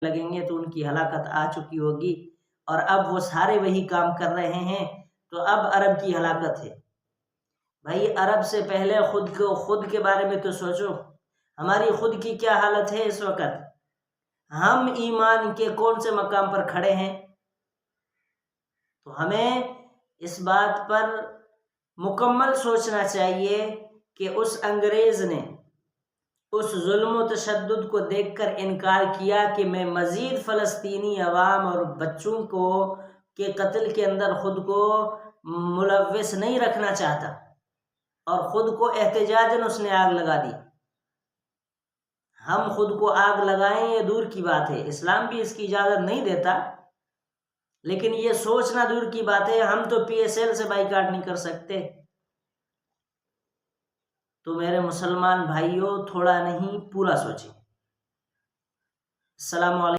लगेंगे तो उनकी हलाकत आ चुकी होगी और अब वो सारे वही काम कर रहे हैं, तो अब अरब की हलाकत है। भाई अरब से पहले खुद के बारे में तो सोचो, हमारी खुद की क्या हालत है इस वक्त। हम ईमान के कौन से मकाम पर खड़े हैं? तो हमें इस बात पर मुकम्मल सोचना चाहिए कि उस अंग्रेज ने उस जुल्म तशद्दुद को देखकर इनकार किया कि मैं मज़ीद फ़लस्तीनी अवाम और बच्चों को के कत्ल के अंदर ख़ुद को मुलव्विस नहीं रखना चाहता, और ख़ुद को एहतजाजन उसने आग लगा दी। हम खुद को आग लगाएं ये दूर की बात है, इस्लाम भी इसकी इजाज़त नहीं देता, लेकिन ये सोचना दूर की बात है। हम तो PSL से बाइकाट नहीं कर सकते। तो मेरे मुसलमान भाइयों, थोड़ा नहीं पूरा सोचें। अस्सलामु अलैकुम।